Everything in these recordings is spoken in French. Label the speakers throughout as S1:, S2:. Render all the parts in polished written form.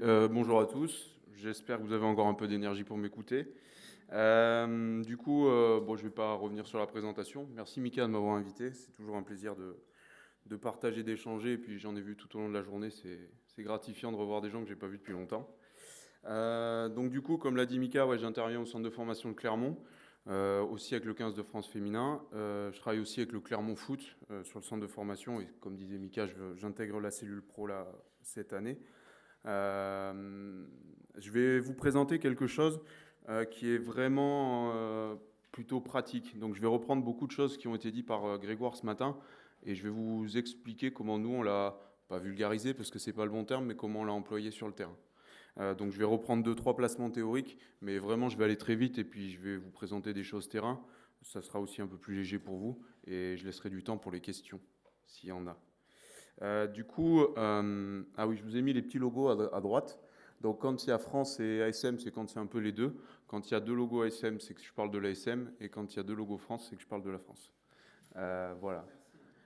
S1: Bonjour à tous, j'espère que vous avez encore un peu d'énergie pour m'écouter. Bon, je ne vais pas revenir sur la présentation. Merci Mika de m'avoir invité, c'est toujours un plaisir de partager, d'échanger, et puis j'en ai vu tout au long de la journée, c'est gratifiant de revoir des gens que j'ai pas vus depuis longtemps. Comme l'a dit Mika, ouais, j'interviens au centre de formation de Clermont, aussi avec le 15 de France féminin. Je travaille aussi avec le Clermont Foot sur le centre de formation, et comme disait Mika, j'intègre la cellule pro là, cette année. Euh, je vais vous présenter quelque chose qui est vraiment plutôt pratique. Donc je vais reprendre beaucoup de choses qui ont été dites par Grégoire ce matin et je vais vous expliquer comment nous on l'a pas vulgarisé parce que c'est pas le bon terme, mais comment on l'a employé sur le terrain. Donc je vais reprendre deux, trois placements théoriques, mais vraiment je vais aller très vite et puis je vais vous présenter des choses terrain. Ça sera aussi un peu plus léger pour vous et je laisserai du temps pour les questions s'il y en a. Ah oui, je vous ai mis les petits logos à droite. Donc quand il y a France et ASM, c'est quand il y a un peu les deux. Quand il y a deux logos ASM, c'est que je parle de l'ASM. Et quand il y a deux logos France, c'est que je parle de la France. Voilà.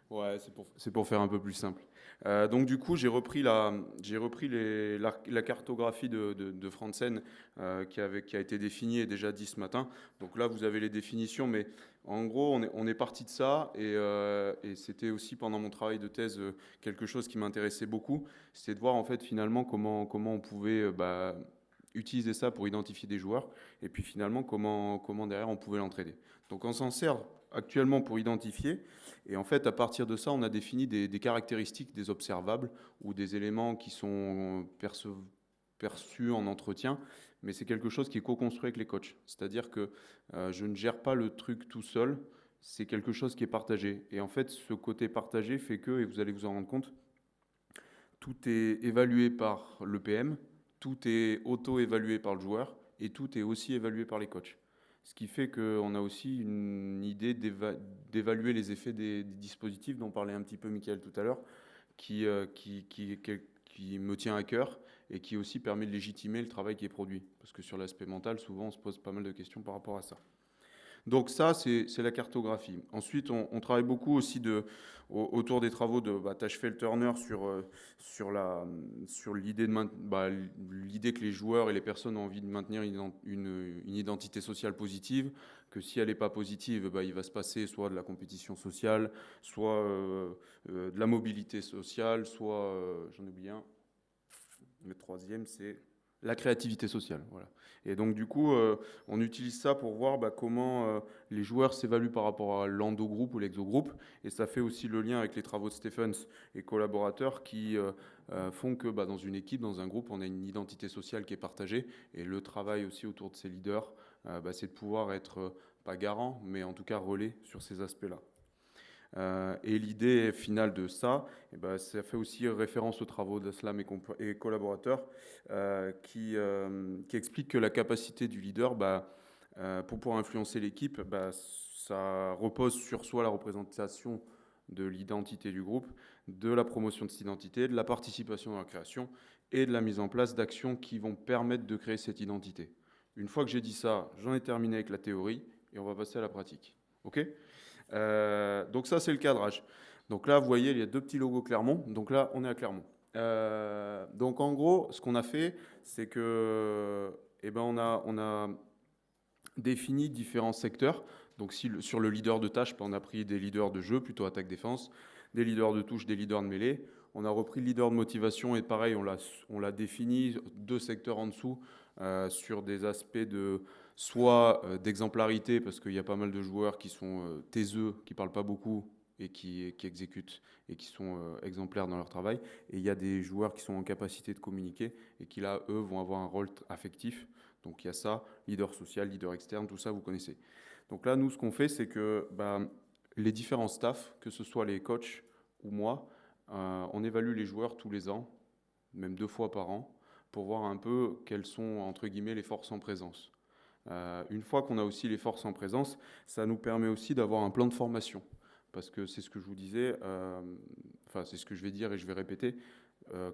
S1: Ouais, c'est pour faire un peu plus simple. J'ai repris la cartographie de Franzen qui a été définie et déjà dit ce matin. Donc là, vous avez les définitions, mais en gros, on est parti de ça et c'était aussi pendant mon travail de thèse quelque chose qui m'intéressait beaucoup. C'était de voir en fait finalement comment on pouvait utiliser ça pour identifier des joueurs et puis finalement comment derrière on pouvait l'entraider. Donc on s'en sert actuellement pour identifier. Et en fait, à partir de ça, on a défini des caractéristiques des observables ou des éléments qui sont perçus en entretien, mais c'est quelque chose qui est co-construit avec les coachs. C'est-à-dire que je ne gère pas le truc tout seul, c'est quelque chose qui est partagé. Et en fait, ce côté partagé fait que, et vous allez vous en rendre compte, tout est évalué par le PM, tout est auto-évalué par le joueur, et tout est aussi évalué par les coachs. Ce qui fait qu'on a aussi une idée d'évaluer les effets des dispositifs dont parlait un petit peu Michael tout à l'heure, qui me tient à cœur et qui aussi permet de légitimer le travail qui est produit. Parce que sur l'aspect mental, souvent on se pose pas mal de questions par rapport à ça. Donc ça, c'est la cartographie. Ensuite, on travaille beaucoup aussi autour des travaux de Tachfeld-Turner sur l'idée que les joueurs et les personnes ont envie de maintenir une identité sociale positive, que si elle n'est pas positive, il va se passer soit de la compétition sociale, soit de la mobilité sociale, soit, j'en oublie un, le troisième, c'est la créativité sociale. Voilà. Et donc, on utilise ça pour voir comment les joueurs s'évaluent par rapport à l'endogroupe ou l'exogroupe. Et ça fait aussi le lien avec les travaux de Stephens et collaborateurs qui font que dans une équipe, dans un groupe, on a une identité sociale qui est partagée. Et le travail aussi autour de ces leaders, c'est de pouvoir être, pas garant, mais en tout cas relais sur ces aspects-là. Et l'idée finale de ça, ça fait aussi référence aux travaux d'Aslam et collaborateurs qui expliquent que la capacité du leader, pour pouvoir influencer l'équipe, ça repose sur soit la représentation de l'identité du groupe, de la promotion de cette identité, de la participation dans la création et de la mise en place d'actions qui vont permettre de créer cette identité. Une fois que j'ai dit ça, j'en ai terminé avec la théorie et on va passer à la pratique. OK ? Donc ça, c'est le cadrage. Donc là, vous voyez, il y a deux petits logos Clermont. Donc là, on est à Clermont. Donc en gros, ce qu'on a fait, c'est que, on a défini différents secteurs. Donc sur le leader de tâche, on a pris des leaders de jeu, plutôt attaque-défense, des leaders de touche, des leaders de mêlée. On a repris le leader de motivation et pareil, on l'a défini, deux secteurs en dessous, sur des aspects de soit d'exemplarité, parce qu'il y a pas mal de joueurs qui sont taiseux, qui parlent pas beaucoup et qui exécutent et qui sont exemplaires dans leur travail. Et il y a des joueurs qui sont en capacité de communiquer et qui là, eux, vont avoir un rôle affectif. Donc il y a ça, leader social, leader externe, tout ça, vous connaissez. Donc là, nous, ce qu'on fait, c'est que les différents staffs, que ce soit les coachs ou moi, on évalue les joueurs tous les ans, même 2 fois par an, pour voir un peu quelles sont, entre guillemets, les forces en présence. Une fois qu'on a aussi les forces en présence, ça nous permet aussi d'avoir un plan de formation. Parce que c'est ce que je vous disais, c'est ce que je vais dire et je vais répéter,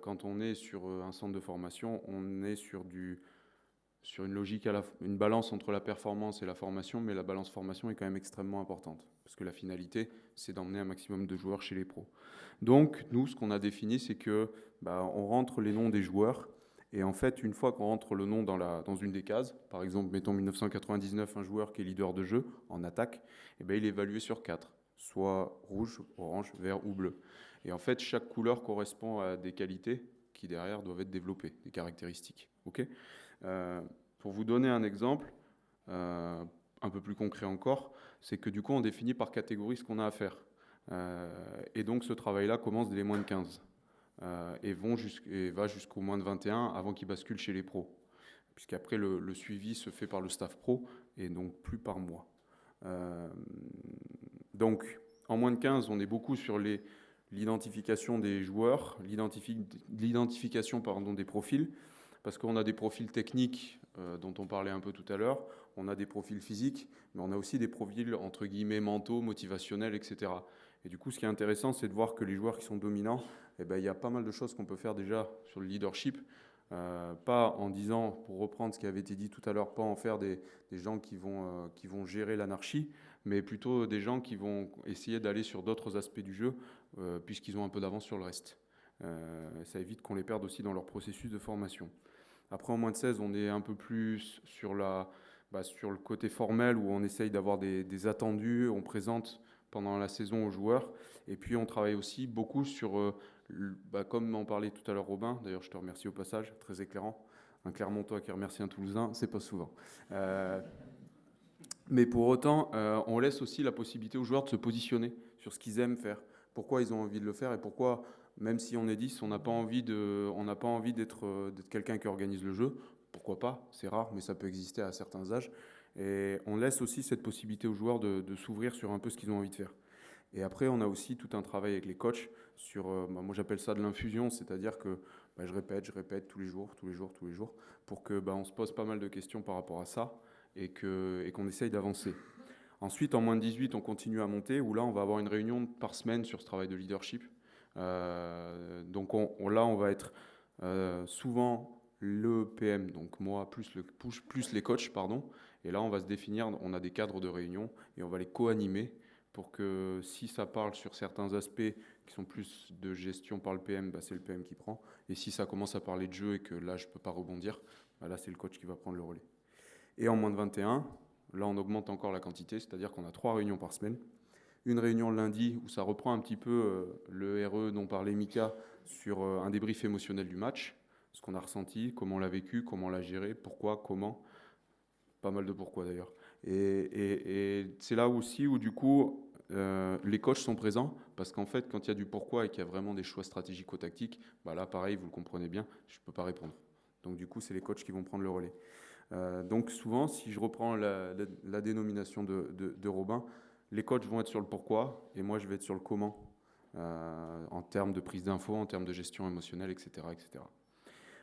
S1: quand on est sur un centre de formation, on est sur une logique, une balance entre la performance et la formation, mais la balance formation est quand même extrêmement importante, parce que la finalité, c'est d'emmener un maximum de joueurs chez les pros. Donc, nous, ce qu'on a défini, c'est que on rentre les noms des joueurs, Et en fait, une fois qu'on rentre le nom dans une des cases, par exemple, mettons 1999, un joueur qui est leader de jeu en attaque, eh ben, il est évalué sur 4, soit rouge, orange, vert ou bleu. Et en fait, chaque couleur correspond à des qualités qui derrière doivent être développées, des caractéristiques. Ok. Euh, pour vous donner un exemple, euh, un peu plus concret encore, c'est que du coup, on définit par catégorie ce qu'on a à faire. Et donc, ce travail-là commence dès les moins de 15 et va jusqu'au moins de 21 avant qu'il bascule chez les pros. Puisqu'après, le suivi se fait par le staff pro et donc plus par moi. Euh, donc, en moins de 15, on est beaucoup sur l'identification des joueurs, l'identification des profils, parce qu'on a des profils techniques dont on parlait un peu tout à l'heure, on a des profils physiques, mais on a aussi des profils entre guillemets mentaux, motivationnels, etc. Et du coup, ce qui est intéressant, c'est de voir que les joueurs qui sont dominants, eh ben, il y a pas mal de choses qu'on peut faire déjà sur le leadership. Pas en disant, pour reprendre ce qui avait été dit tout à l'heure, pas en faire des gens qui vont gérer l'anarchie, mais plutôt des gens qui vont essayer d'aller sur d'autres aspects du jeu, puisqu'ils ont un peu d'avance sur le reste. Ça évite qu'on les perde aussi dans leur processus de formation. Après, en moins de 16, on est un peu plus sur le côté formel, où on essaye d'avoir des attendus, on présente pendant la saison aux joueurs, et puis on travaille aussi beaucoup sur, comme en parlait tout à l'heure Robin, d'ailleurs je te remercie au passage, très éclairant, un Clermontois qui remercie un Toulousain, c'est pas souvent. Mais pour autant, on laisse aussi la possibilité aux joueurs de se positionner sur ce qu'ils aiment faire, pourquoi ils ont envie de le faire et pourquoi, même si on est 10, on n'a pas envie d'être quelqu'un qui organise le jeu. Pourquoi pas, c'est rare, mais ça peut exister à certains âges. Et on laisse aussi cette possibilité aux joueurs de s'ouvrir sur un peu ce qu'ils ont envie de faire. Et après, on a aussi tout un travail avec les coachs sur, moi j'appelle ça de l'infusion, c'est-à-dire que je répète tous les jours, pour que on se pose pas mal de questions par rapport à ça et qu'on essaye d'avancer. Ensuite, en moins de 18, on continue à monter, où là, on va avoir une réunion par semaine sur ce travail de leadership. Donc là, on va être souvent le PM, donc moi plus les coachs, pardon. Et là, on va se définir, on a des cadres de réunion et on va les co-animer pour que si ça parle sur certains aspects qui sont plus de gestion par le PM, c'est le PM qui prend. Et si ça commence à parler de jeu et que là, je ne peux pas rebondir, là, c'est le coach qui va prendre le relais. Et en moins de 21, là, on augmente encore la quantité, c'est-à-dire qu'on a 3 réunions par semaine. Une réunion le lundi où ça reprend un petit peu le RE dont parlait Mika sur un débrief émotionnel du match, ce qu'on a ressenti, comment on l'a vécu, comment on l'a géré, pourquoi, comment. Pas mal de pourquoi d'ailleurs. Et c'est là aussi où du coup les coachs sont présents parce qu'en fait quand il y a du pourquoi et qu'il y a vraiment des choix stratégico-tactiques, là pareil, vous le comprenez bien, je ne peux pas répondre. Donc du coup c'est les coachs qui vont prendre le relais. Donc souvent, si je reprends la dénomination de Robin, les coachs vont être sur le pourquoi et moi je vais être sur le comment en termes de prise d'infos, en termes de gestion émotionnelle, etc. etc.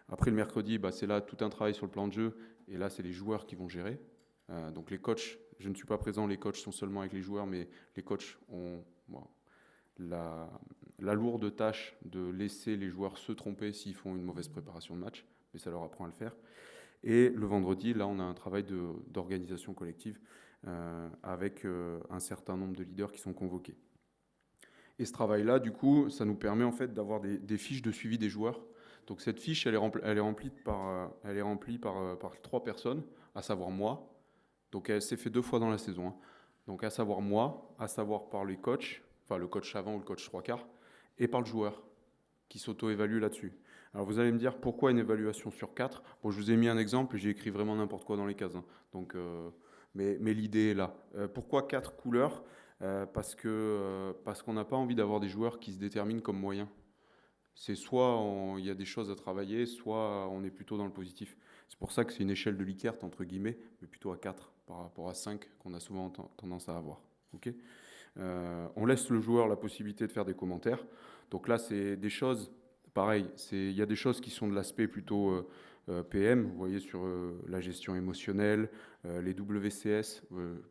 S1: Après le mercredi, c'est là tout un travail sur le plan de jeu et là c'est les joueurs qui vont gérer. Donc les coachs, je ne suis pas présent, les coachs sont seulement avec les joueurs, mais les coachs ont la lourde tâche de laisser les joueurs se tromper s'ils font une mauvaise préparation de match, mais ça leur apprend à le faire. Et le vendredi, là, on a un travail d'organisation collective avec un certain nombre de leaders qui sont convoqués. Et ce travail-là, du coup, ça nous permet en fait d'avoir des fiches de suivi des joueurs. Donc cette fiche, elle est remplie par 3 personnes, à savoir moi. Donc elle s'est fait 2 fois dans la saison. Donc à savoir moi, à savoir par les coachs, enfin le coach avant ou le coach 3/4, et par le joueur qui s'auto-évalue là-dessus. Alors vous allez me dire pourquoi une évaluation sur 4 ? Bon, je vous ai mis un exemple et j'ai écrit vraiment n'importe quoi dans les cases. Donc, mais l'idée est là. Pourquoi 4 couleurs ? Parce qu'on n'a pas envie d'avoir des joueurs qui se déterminent comme moyens. C'est soit il y a des choses à travailler, soit on est plutôt dans le positif. C'est pour ça que c'est une échelle de Likert, entre guillemets, mais plutôt à 4 par rapport à 5 qu'on a souvent tendance à avoir. Okay. On laisse le joueur la possibilité de faire des commentaires. Donc là, c'est des choses, pareil, il y a des choses qui sont de l'aspect plutôt PM, vous voyez sur la gestion émotionnelle, les WCS,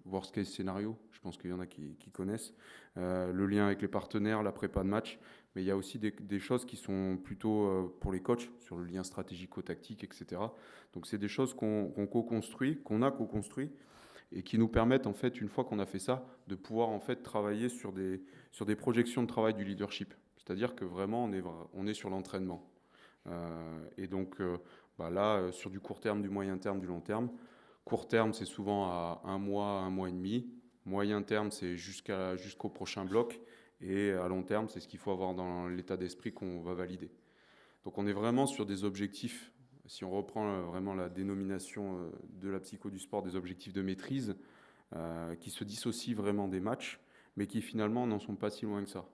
S1: Worst Case Scenario, je pense qu'il y en a qui connaissent, le lien avec les partenaires, la prépa de match, mais il y a aussi des choses qui sont plutôt pour les coachs, sur le lien stratégico-tactique, etc. Donc c'est des choses qu'on co-construit, qu'on a co-construit, et qui nous permettent, en fait, une fois qu'on a fait ça, de pouvoir en fait travailler sur des projections de travail du leadership. C'est-à-dire que vraiment, on est sur l'entraînement. Et donc là, sur du court terme, du moyen terme, du long terme. Court terme, c'est souvent à 1 mois et demi. Moyen terme, c'est jusqu'au prochain bloc. Et à long terme, c'est ce qu'il faut avoir dans l'état d'esprit qu'on va valider. Donc on est vraiment sur des objectifs, si on reprend vraiment la dénomination de la psycho du sport, des objectifs de maîtrise, qui se dissocient vraiment des matchs, mais qui finalement n'en sont pas si loin que ça.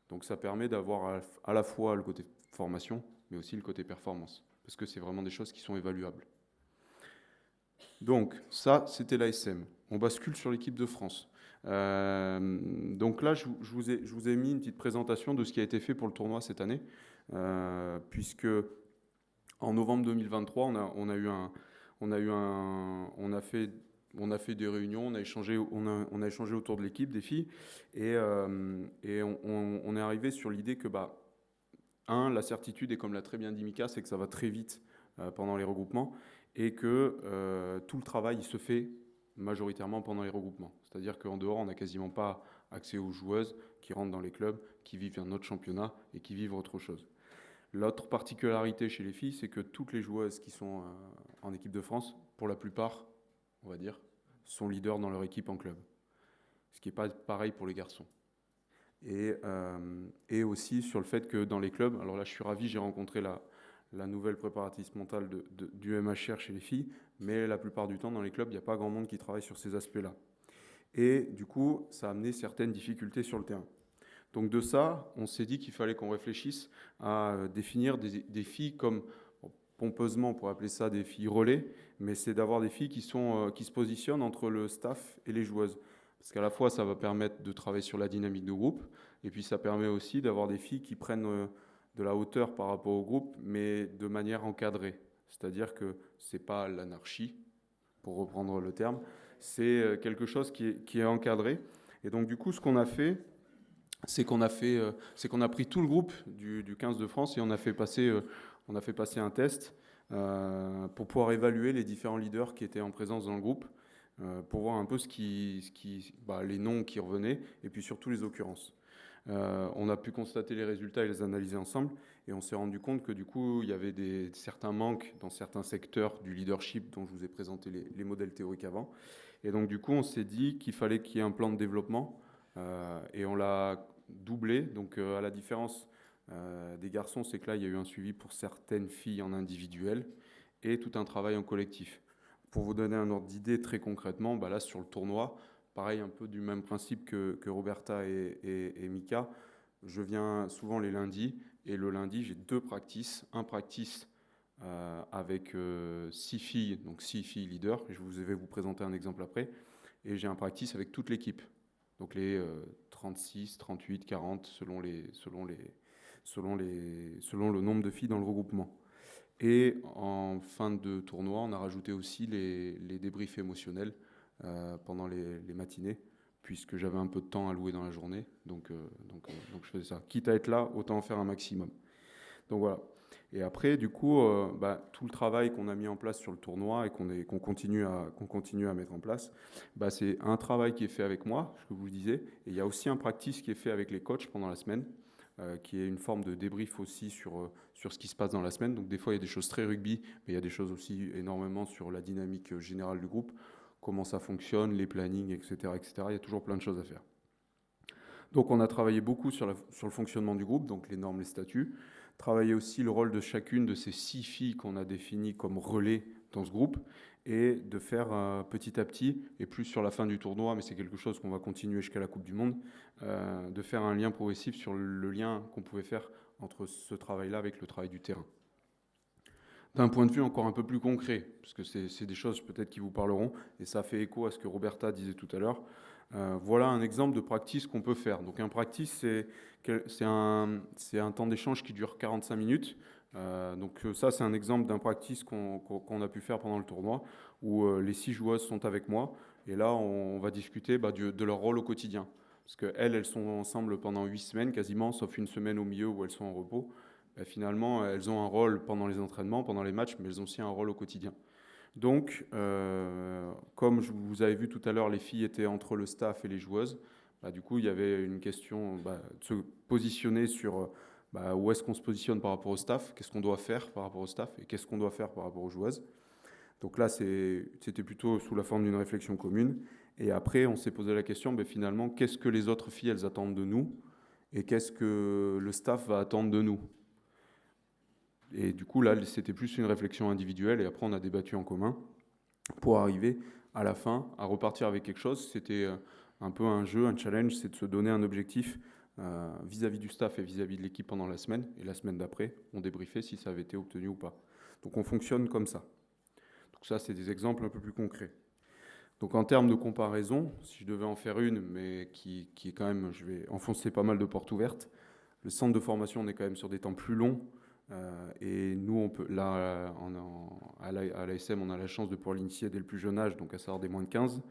S1: Donc ça permet d'avoir à la fois le côté formation, mais aussi le côté performance, parce que c'est vraiment des choses qui sont évaluables. Donc ça, c'était l'ASM. On bascule sur l'équipe de France. Donc là, je vous ai mis une petite présentation de ce qui a été fait pour le tournoi cette année, puisque en novembre 2023, on a fait des réunions, on a échangé autour de l'équipe, des filles, et on est arrivé sur l'idée que, la certitude, et comme l'a très bien dit Mika, c'est que ça va très vite pendant les regroupements, et que tout le travail il se fait majoritairement pendant les regroupements. C'est-à-dire qu'en dehors, on n'a quasiment pas accès aux joueuses qui rentrent dans les clubs, qui vivent un autre championnat et qui vivent autre chose. L'autre particularité chez les filles, c'est que toutes les joueuses qui sont en équipe de France, pour la plupart, on va dire, sont leaders dans leur équipe en club. Ce qui n'est pas pareil pour les garçons. Et aussi sur le fait que dans les clubs, alors là je suis ravi, j'ai rencontré la nouvelle préparatrice mentale du MHR chez les filles, mais la plupart du temps dans les clubs, il n'y a pas grand monde qui travaille sur ces aspects-là. Et du coup, ça a amené certaines difficultés sur le terrain. Donc de ça, on s'est dit qu'il fallait qu'on réfléchisse à définir des filles comme, pompeusement on pourrait appeler ça des filles relais, mais c'est d'avoir des filles qui se positionnent entre le staff et les joueuses. Parce qu'à la fois, ça va permettre de travailler sur la dynamique de groupe, et puis ça permet aussi d'avoir des filles qui prennent de la hauteur par rapport au groupe, mais de manière encadrée. C'est-à-dire que ce n'est pas l'anarchie, pour reprendre le terme, c'est quelque chose qui est encadré. Et donc du coup, ce qu'on a fait, c'est qu'on a pris tout le groupe du 15 de France et on a fait passer un test pour pouvoir évaluer les différents leaders qui étaient en présence dans le groupe, pour voir un peu les noms qui revenaient et puis surtout les occurrences. On a pu constater les résultats et les analyser ensemble et on s'est rendu compte que du coup il y avait certains manques dans certains secteurs du leadership dont je vous ai présenté les modèles théoriques avant. Et donc du coup on s'est dit qu'il fallait qu'il y ait un plan de développement et on l'a doublé. Donc à la différence des garçons, c'est que là il y a eu un suivi pour certaines filles en individuel et tout un travail en collectif. Pour vous donner un ordre d'idée très concrètement, là sur le tournoi, pareil, un peu du même principe que Roberta et Mika. Je viens souvent les lundis, et le lundi, j'ai 2 practices. Un practice avec 6 filles, donc 6 filles leaders. Je vais vous présenter un exemple après. Et j'ai un practice avec toute l'équipe. Donc les 36, 38, 40, selon le nombre de filles dans le regroupement. Et en fin de tournoi, on a rajouté aussi les débriefs émotionnels pendant les matinées, puisque j'avais un peu de temps à louer dans la journée. Donc je faisais ça. Quitte à être là, autant en faire un maximum. Donc voilà. Et après, du coup, tout le travail qu'on a mis en place sur le tournoi et qu'on continue à mettre en place, c'est un travail qui est fait avec moi, ce que vous disiez, et il y a aussi un practice qui est fait avec les coachs pendant la semaine, qui est une forme de débrief aussi sur ce qui se passe dans la semaine. Donc des fois, il y a des choses très rugby, mais il y a des choses aussi énormément sur la dynamique générale du groupe, comment ça fonctionne, les plannings, etc., etc. Il y a toujours plein de choses à faire. Donc on a travaillé beaucoup sur le fonctionnement du groupe, donc les normes, les statuts, travailler aussi le rôle de chacune de ces 6 filles qu'on a définies comme relais dans ce groupe, et de faire petit à petit, et plus sur la fin du tournoi, mais c'est quelque chose qu'on va continuer jusqu'à la Coupe du Monde, de faire un lien progressif sur le lien qu'on pouvait faire entre ce travail-là avec le travail du terrain. D'un point de vue encore un peu plus concret, parce que c'est des choses peut-être qui vous parleront, et ça fait écho à ce que Roberta disait tout à l'heure. Voilà un exemple de practice qu'on peut faire. Donc un practice, c'est un temps d'échange qui dure 45 minutes. Donc ça, c'est un exemple d'un practice qu'on a pu faire pendant le tournoi, où les 6 joueuses sont avec moi, et là, on va discuter de leur rôle au quotidien. Parce qu'elles sont ensemble pendant 8 semaines quasiment, sauf une semaine au milieu où elles sont en repos. Finalement, elles ont un rôle pendant les entraînements, pendant les matchs, mais elles ont aussi un rôle au quotidien. Donc, comme vous avez vu tout à l'heure, les filles étaient entre le staff et les joueuses. Du coup, il y avait une question de se positionner sur où est-ce qu'on se positionne par rapport au staff, qu'est-ce qu'on doit faire par rapport au staff et qu'est-ce qu'on doit faire par rapport aux joueuses. Donc là, c'était plutôt sous la forme d'une réflexion commune. Et après, on s'est posé la question, finalement, qu'est-ce que les autres filles, elles attendent de nous et qu'est-ce que le staff va attendre de nous. Et du coup, là, c'était plus une réflexion individuelle et après, on a débattu en commun pour arriver à la fin à repartir avec quelque chose. C'était un peu un jeu, un challenge, c'est de se donner un objectif vis-à-vis du staff et vis-à-vis de l'équipe pendant la semaine. Et la semaine d'après, on débriefait si ça avait été obtenu ou pas. Donc on fonctionne comme ça. Donc ça, c'est des exemples un peu plus concrets. Donc en termes de comparaison, si je devais en faire une, mais qui est quand même, je vais enfoncer pas mal de portes ouvertes, le centre de formation, on est quand même sur des temps plus longs. Et nous, on peut, là, à l'ASM, on a la chance de pouvoir l'initier dès le plus jeune âge, donc à savoir des moins de 15.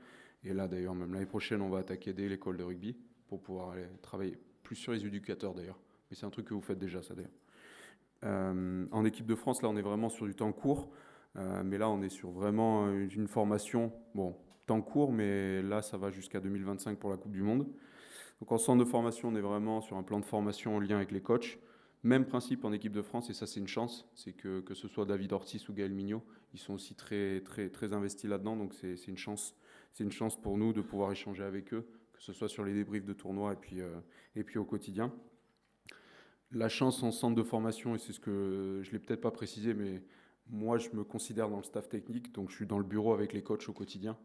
S1: Et là, d'ailleurs, même l'année prochaine, on va attaquer dès l'école de rugby pour pouvoir aller travailler plus sur les éducateurs, d'ailleurs. Mais c'est un truc que vous faites déjà, ça, d'ailleurs. En équipe de France, là, on est vraiment sur du temps court. Mais là, on est sur vraiment une formation, bon, temps court, mais là, ça va jusqu'à 2025 pour la Coupe du Monde. Donc en centre de formation, on est vraiment sur un plan de formation en lien avec les coachs. Même principe en équipe de France, et ça c'est une chance, c'est que ce soit David Ortiz ou Gaël Mignot, ils sont aussi très, très, très investis là-dedans, donc c'est une chance. C'est une chance pour nous de pouvoir échanger avec eux, que ce soit sur les débriefs de tournois et puis au quotidien. La chance en centre de formation, et c'est ce que je ne l'ai peut-être pas précisé, mais moi je me considère dans le staff technique, donc je suis dans le bureau avec les coachs au quotidien.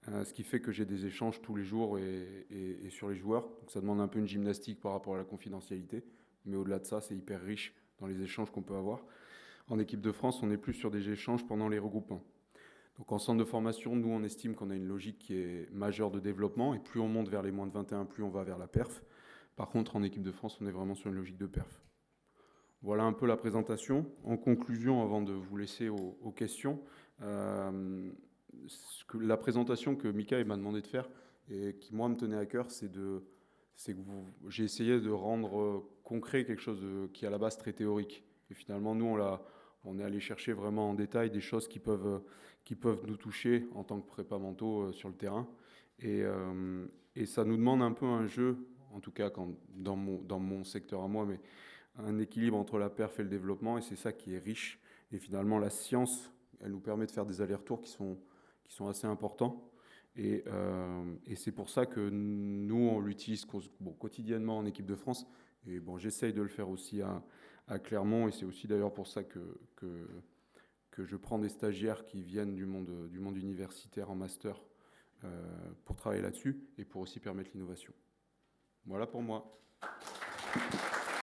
S1: Ce qui fait que j'ai des échanges tous les jours et sur les joueurs. Donc ça demande un peu une gymnastique par rapport à la confidentialité. Mais au-delà de ça, c'est hyper riche dans les échanges qu'on peut avoir. En équipe de France, on est plus sur des échanges pendant les regroupements. Donc en centre de formation, nous, on estime qu'on a une logique qui est majeure de développement. Et plus on monte vers les moins de 21, plus on va vers la perf. Par contre, en équipe de France, on est vraiment sur une logique de perf. Voilà un peu la présentation. En conclusion, avant de vous laisser aux questions, la présentation que Mika m'a demandé de faire et qui, moi, me tenait à cœur, c'est que j'ai essayé de rendre concret quelque chose qui est à la base très théorique. Et finalement, nous, on est allé chercher vraiment en détail des choses qui peuvent nous toucher en tant que prépa mentaux sur le terrain. Et ça nous demande un peu un jeu, en tout cas dans mon secteur à moi, mais un équilibre entre la perf et le développement, et c'est ça qui est riche. Et finalement, la science, elle nous permet de faire des allers-retours qui sont assez importants. Et c'est pour ça que nous, on l'utilise quotidiennement en équipe de France. Et bon, j'essaye de le faire aussi à Clermont, et c'est aussi d'ailleurs pour ça que je prends des stagiaires qui viennent du monde universitaire en master pour travailler là-dessus, et pour aussi permettre l'innovation. Voilà pour moi.